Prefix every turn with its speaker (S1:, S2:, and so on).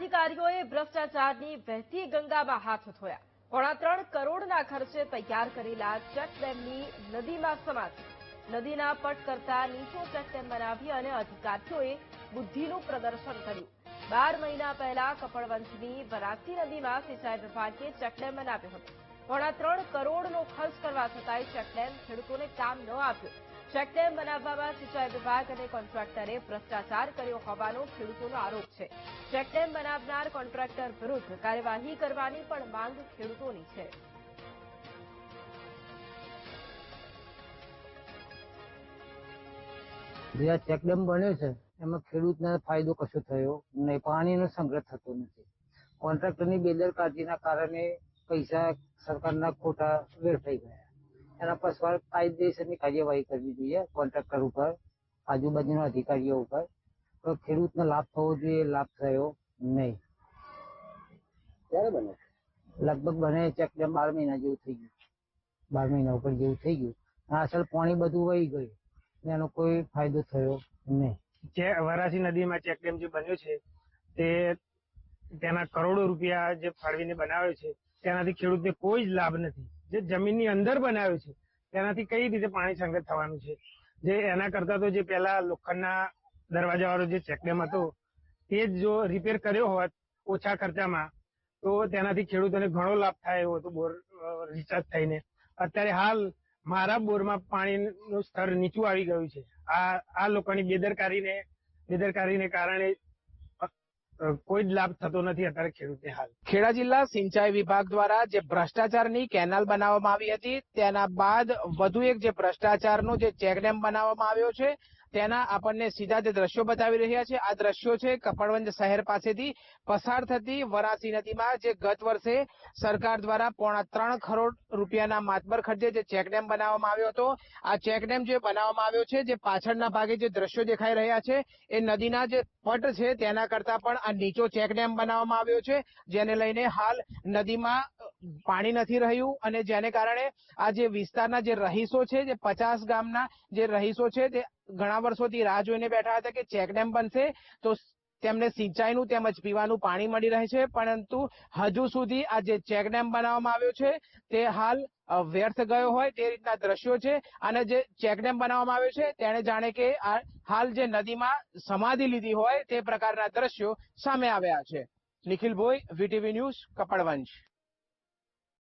S1: અધિકારીઓએ ભ્રષ્ટાચારની વહેતી ગંગામાં હાથ ધોયા। 3.5 કરોડના ખર્ચે તૈયાર કરેલા ચેકડેમની નદીમાં સમાતી। નદીના પટ કરતા નીચો ચેકડેમ બનાવી અને અધિકારીઓએ બુદ્ધિનું પ્રદર્શન કર્યું। 12 મહિના પહેલા કપડવંજની વરાસી નદીમાં સિંચાઈ વિભાગે ચેકડેમ બનાવ્યો હતો। 3.5 કરોડનો ખર્ચ કરવા છતાંય ચેકડેમ ખેડૂતોને કામ ન આવ્યો। ચેકડેમ બનાવવામાં સિંચાઈ વિભાગ અને કોન્ટ્રાક્ટરે ભ્રષ્ટાચાર કર્યો હોવાનો ખેડૂતોનો આરોપ છે। ચેકડેમ બનાવનાર કોન્ટ્રાક્ટર વિરુદ્ધ કાર્યવાહી કરવાની પણ માંગ ખેડૂતોની છે।
S2: જે આ ચેકડેમ બન્યો છે એમાં ખેડૂતને ફાયદો કશો થયો નહીં, પાણીનો સંગ્રહ થતો નથી। કોન્ટ્રાક્ટરની બેદરકારીના કારણે પૈસા સરકારના ખોટા વેડફાઈ ગયા। એના પર કાયદેસરની કાર્યવાહી કરવી જોઈએ કોન્ટ્રાક્ટર ઉપર, આજુબાજુના અધિકારીઓ ઉપર। તો ખેડૂતને લાભ થવો જોઈએ, લાભ થયો નહીં।
S3: ક્યારે બને?
S2: લગભગ બને ચેકડેમ 12 મહિના જેવું થઈ ગયું, 12 મહિના ઉપર જેવું થઈ ગયું। અસલ પાણી બધું વહી ગયું, એનો કોઈ ફાયદો થયો નહીં।
S4: જે વરાસી નદીમાં ચેકડેમ જે બન્યો છે તે તેના કરોડો રૂપિયા જે ફાળવીને બનાવ્યો છે તેનાથી ખેડૂતને કોઈ જ લાભ નથી। જે જમીનની અંદર બનાવ્યો છે તેનાથી કઈ રીતે પાણી સંગ્રહ થવાનું છે? જે એના કરતા તો જે પેલા લોખંડના દરવાજા વાળો જે ચેકડેમ હતો તે જ જો રિપેર કર્યો હોત ઓછા ખર્ચામાં તો તેનાથી ખેડૂતોને ઘણો લાભ થાય એવો હતો બોર રિચાર્જ થઈને। અત્યારે હાલ મારા બોરમાં પાણીનું સ્તર નીચું આવી ગયું છે। આ લોકોની બેદરકારીને કારણે કોઈ જ લાભ થતો નથી અત્યારે ખેડૂતને હાલ।
S5: ખેડા જિલ્લા સિંચાઈ વિભાગ દ્વારા જે ભ્રષ્ટાચારની કેનાલ બનાવવામાં આવી હતી તેના બાદ વધુ એક જે ભ્રષ્ટાચારનો જે ચેકડેમ બનાવવામાં આવ્યો છે તેના આપણને સીધા જે દ્રશ્યો બતાવી રહ્યા છે। આ દ્રશ્યો છે કપડવંજ શહેર પાસેથી પસાર થતી વરાસી નદીમાં જે ગત વર્ષે સરકાર દ્વારા 3.5 કરોડ રૂપિયાના માતબર ખર્ચે જે ચેકડેમ બનાવવામાં આવ્યો હતો। આ ચેકડેમ જે બનાવવામાં આવ્યો છે, જે પાછળના ભાગે જે દ્રશ્યો દેખાઈ રહ્યા છે એ નદીના જે પટ છે તેના કરતા પણ આ નીચો ચેકડેમ બનાવવામાં આવ્યો છે, જેને લઈને હાલ નદીમાં પાણી નથી રહ્યું અને જેને કારણે આ જે વિસ્તારના જે રહીશો છે, જે 50 ગામના જે રહીશો છે તે ઘણા વર્ષોથી રાહ જોઈને બેઠા હતા કે ચેકડેમ બનશે તો તેમને સિંચાઈનું તેમજ પીવાનું પાણી મળી રહે છે, પરંતુ હજુ સુધી આ જે ચેકડેમ બનાવવામાં આવ્યો છે તે હાલ વ્યર્થ ગયો હોય તે રીતના દ્રશ્યો છે। અને જે ચેકડેમ બનાવવામાં આવ્યો છે તેને જાણે કે હાલ જે નદીમાં સમાધિ લીધી હોય તે પ્રકારના દ્રશ્યો સામે આવ્યા છે। Nikhil Bhoi, VTV news, Kapadvanj.